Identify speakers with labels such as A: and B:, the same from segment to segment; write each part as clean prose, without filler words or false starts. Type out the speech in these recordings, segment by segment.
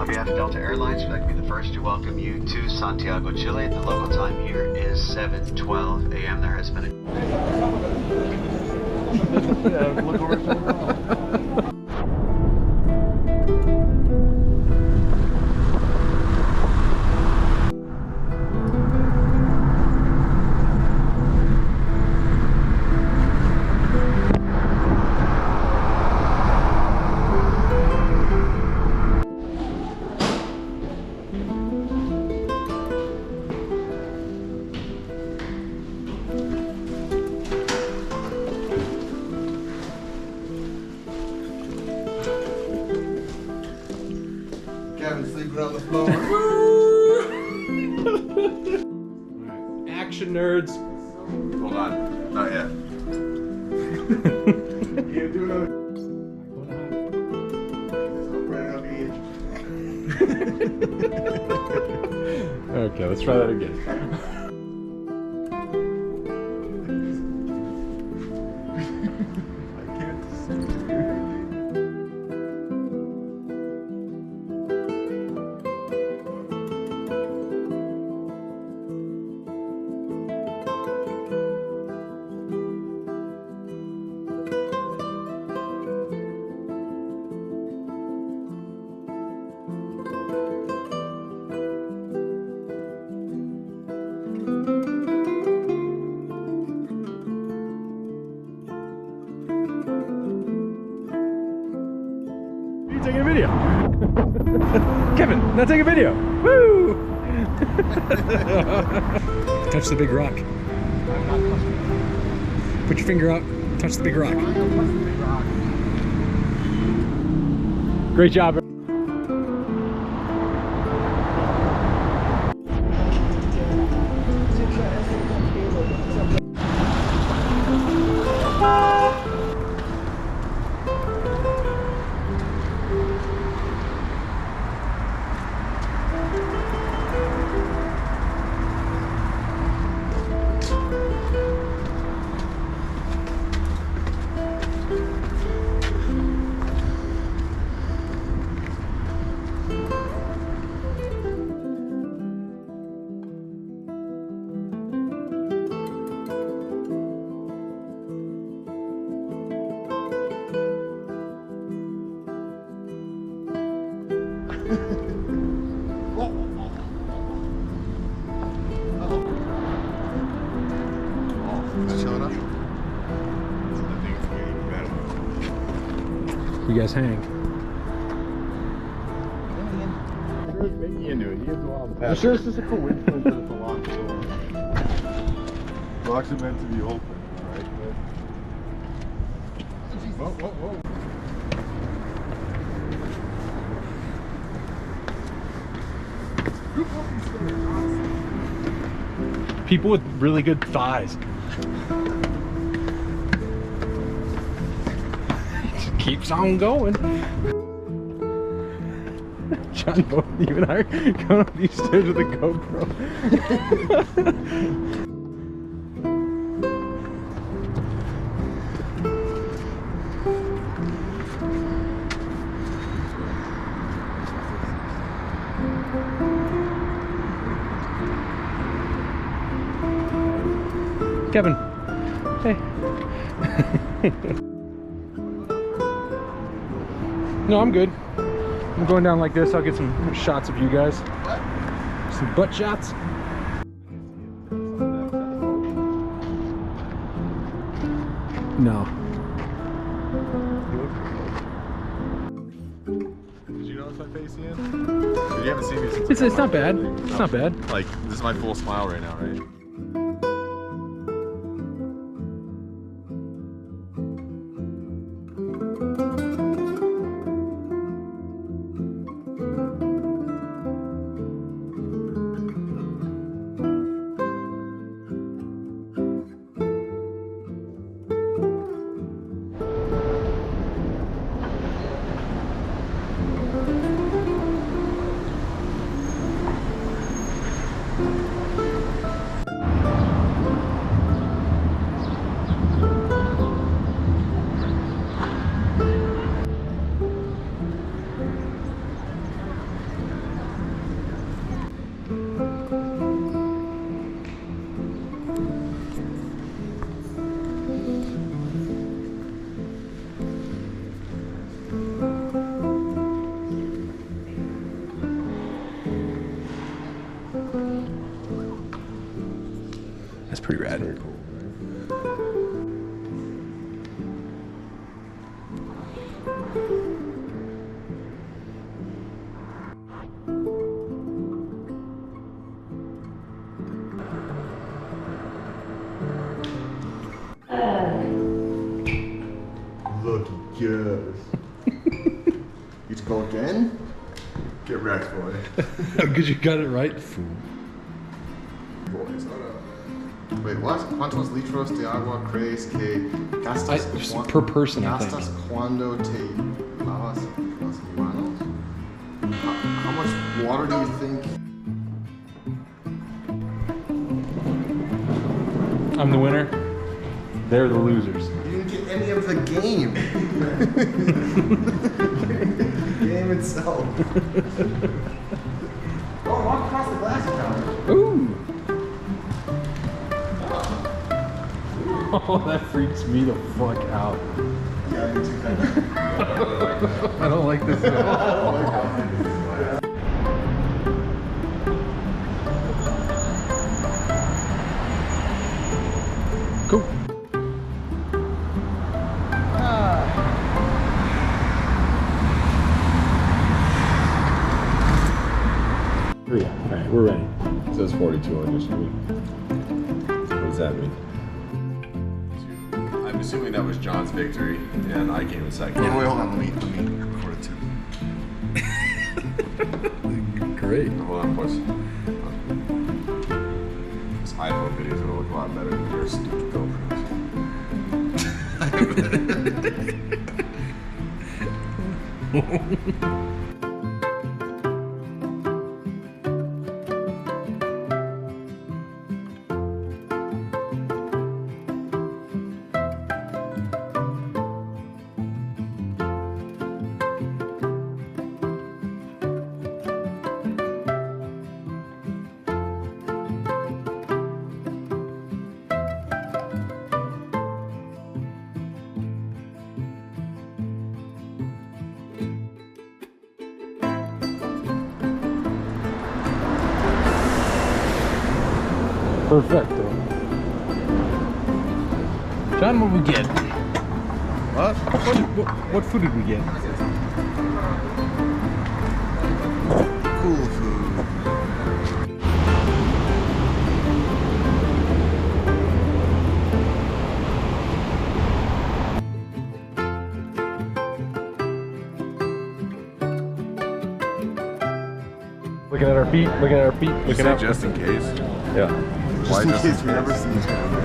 A: behalf of Delta Airlines, we'd like to be the first to welcome you to Santiago, Chile. The local time here is 7:12 a.m. There has been a...
B: Kevin sleeping on the floor.
C: Action nerds.
B: Hold on, not yet. You do know.
C: Okay, let's try that again. You taking a video? Kevin, now take a video. Woo! Touch the big rock. Put your finger up. Touch the big rock. Great job. You guys hang.
B: Sure it's making you into it. You have to go out
D: I'm sure it's just a coincidence that it's a lock door.
B: Locks are meant to be open, alright? Whoa, whoa, whoa.
C: People with really good thighs. Keeps on going. John, both you and I are going up these stairs with a GoPro. Kevin, hey. No, I'm good. I'm going down like this. I'll get some shots of you guys. Some butt shots. No.
B: Did you notice my face, Ian? You haven't seen me since...
C: It's not bad. It's not bad.
B: Like, this is my full smile right now, right?
C: pretty rad.
D: Very cool. Look, yes. You to go again? Get wrecked, boy.
C: Because you got it right, fool.
D: Boys, hold up. Wait, what? ¿Cuántos litros de agua crees que gastas
C: Per person, I
D: gastas
C: think.
D: cuando te lavas las manos? How much water do you think?
C: I'm the winner. They're the losers.
D: You didn't get any of the game. The game itself. Oh, walk across the glass counter.
C: Ooh. Oh, that freaks me the fuck out.
D: Yeah, me too.
C: I don't like this at all. Cool. Alright, we're ready.
B: It says 42 on your screen. What does that mean? I'm assuming that was John's victory, and I came in second.
D: Wait, hold on. Let me record it too.
C: Great.
B: Hold on, boys. This iPhone video is gonna look a lot better than your stupid GoPros.
C: Perfecto. John, what did we get?
B: What?
C: What food did we get?
D: Cool food.
C: Looking at our feet, looking at our feet,
B: You
C: looking
B: say
C: at
B: just in case?
C: Yeah.
D: Just in case we never see each other.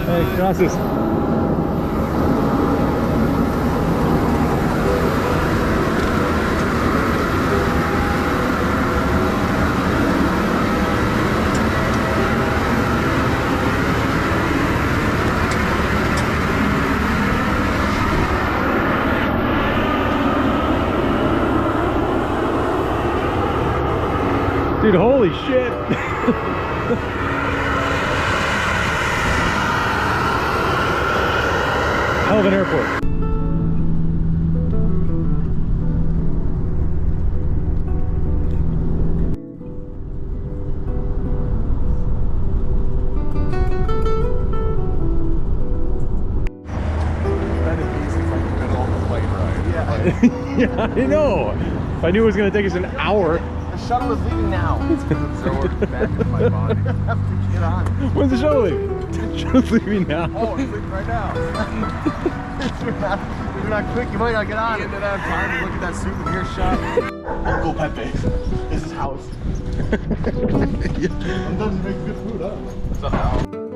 C: Hey, gracias. Dude, holy shit. Hell of an airport. Yeah, I know. If I knew it was going to take us an hour.
D: The shuttle is leaving now. So we're back in my body. I have to get on.
C: When's the shuttle leave? Just leave me now.
B: Oh, it's leaving right now.
D: If you're not quick, you might not get on
B: You
D: it.
B: didn't have time to look at that souvenir shop.
D: Uncle Pepe. This is house. Sometimes you make good food, huh?
B: It's a house.